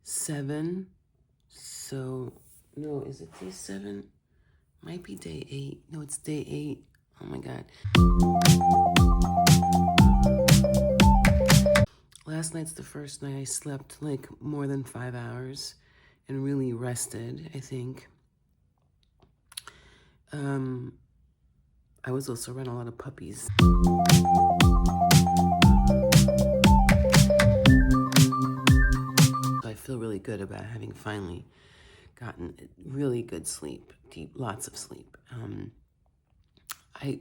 7. So, no, is it day 7? Might be day 8. No, it's day 8. Oh my God. Last night's the first night I slept like more than 5 hours and really rested, I think. I was also around a lot of puppies. So I feel really good about having finally gotten really good sleep, lots of sleep. I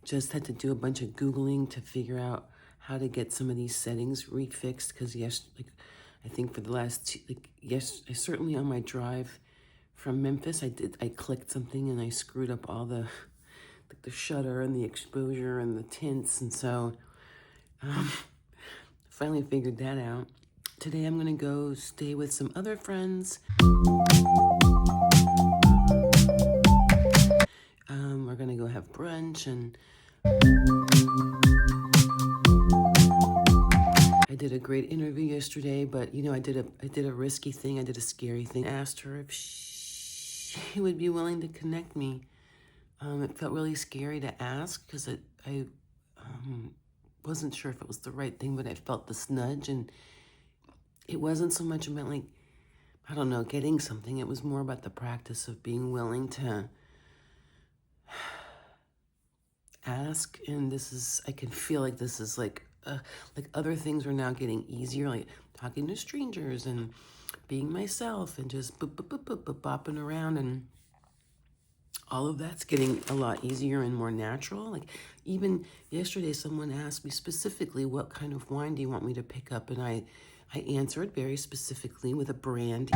just had to do a bunch of Googling to figure out how to get some of these settings refixed, because I think for the last certainly on my drive from Memphis, I clicked something and I screwed up all the shutter and the exposure and the tints, and so finally figured that out. Today I'm gonna go stay with some other friends. We're gonna go have brunch, and I did a great interview yesterday, but I did a risky thing. I did a scary thing. I asked her if she would be willing to connect me. It felt really scary to ask because I wasn't sure if it was the right thing, but I felt this nudge, and it wasn't so much about getting something. It was more about the practice of being willing to ask. And I can feel like this is like other things are now getting easier, like talking to strangers and being myself and just bopping around, and all of that's getting a lot easier and more natural. Like even yesterday, someone asked me specifically, what kind of wine do you want me to pick up? And I answered very specifically with a brand.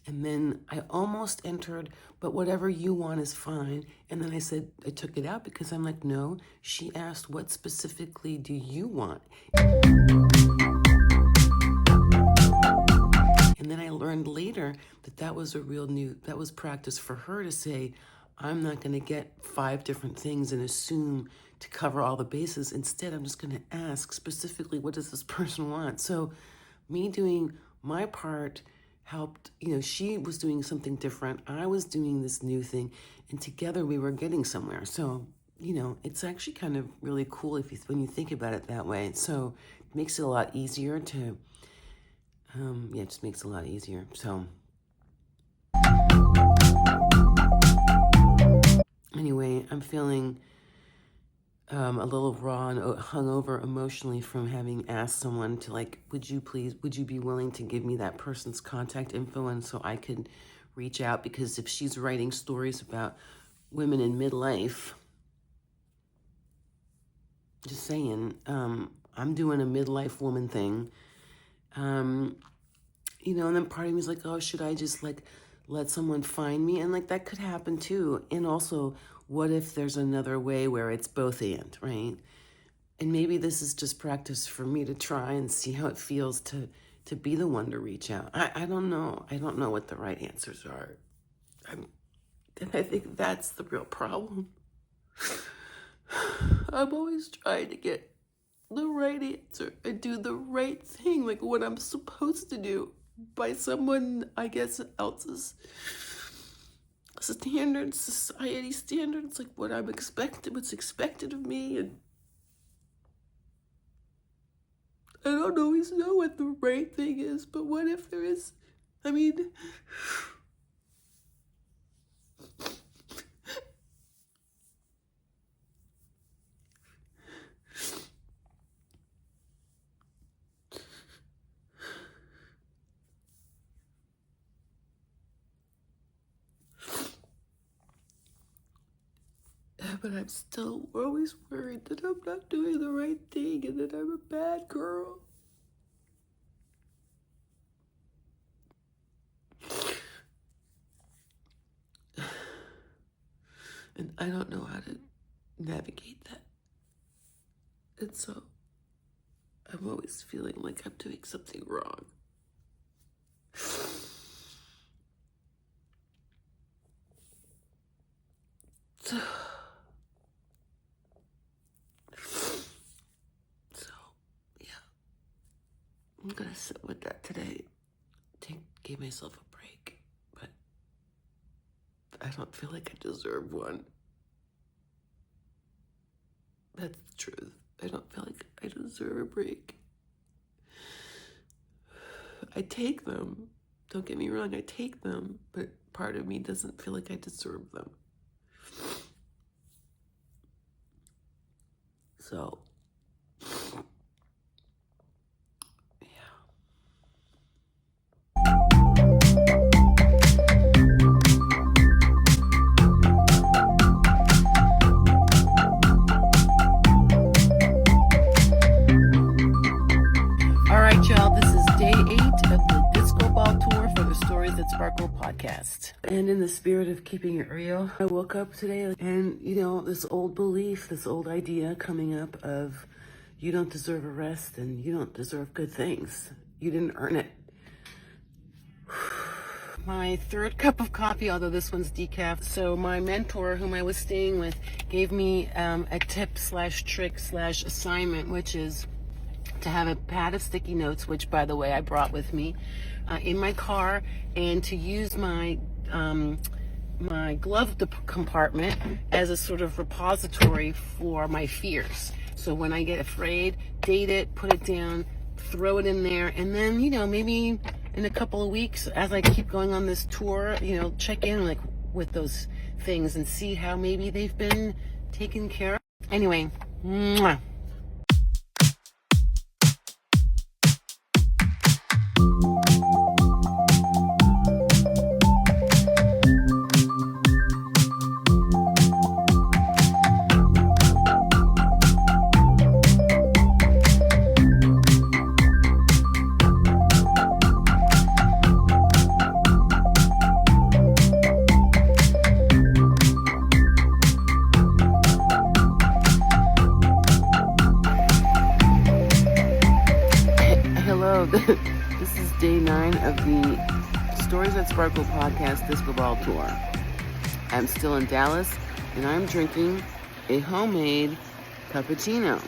And then I almost entered, but whatever you want is fine. And then I said, I took it out because I'm like, no, she asked, what specifically do you want? And then I learned later that was that was practice for her to say, I'm not going to get 5 different things and assume to cover all the bases. Instead, I'm just going to ask specifically, what does this person want? So me doing my part helped. She was doing something different. I was doing this new thing, and together we were getting somewhere. So, it's actually kind of really cool when you think about it that way. So it makes it a lot easier to, it just makes it a lot easier. So anyway, I'm feeling a little raw and hungover emotionally from having asked someone to would you be willing to give me that person's contact info, and so I could reach out, because if she's writing stories about women in midlife, just saying, I'm doing a midlife woman thing, and then part of me is like, oh, should I just let someone find me? And that could happen too. And also, what if there's another way where it's both and, right? And maybe this is just practice for me to try and see how it feels to be the one to reach out. I don't know. I don't know what the right answers are. And I think that's the real problem. I'm always trying to get the right answer and do the right thing, like what I'm supposed to do by someone, I guess, else's standards, society standards, like what's expected of me. And I don't always know what the right thing is, but what if there is? I mean, but I'm still always worried that I'm not doing the right thing and that I'm a bad girl. And I don't know how to navigate that. And so I'm always feeling like I'm doing something wrong. So, yeah. I'm gonna sit with that today. Give myself a break, but I don't feel like I deserve one. That's the truth. I don't feel like I deserve a break. I take them. Don't get me wrong, I take them, but part of me doesn't feel like I deserve them. So, yeah. All right, y'all, this is day 8 of the Discoball tour for the Stories That Sparkle podcast. And in the spirit of keeping it real, I woke up today and, this old belief, this old idea coming up of you don't deserve a rest and you don't deserve good things. You didn't earn it. My third cup of coffee, although this one's decaf. So my mentor, whom I was staying with, gave me a tip/trick/assignment, which is to have a pad of sticky notes, which, by the way, I brought with me in my car, and to use my my glove compartment as a sort of repository for my fears. So when I get afraid, date it, put it down, throw it in there, and then, maybe in a couple of weeks, as I keep going on this tour, check in with those things and see how maybe they've been taken care of. Anyway, mwah. This is day 9 of the Stories That Sparkle podcast Discoball tour. I'm still in Dallas, and I'm drinking a homemade cappuccino.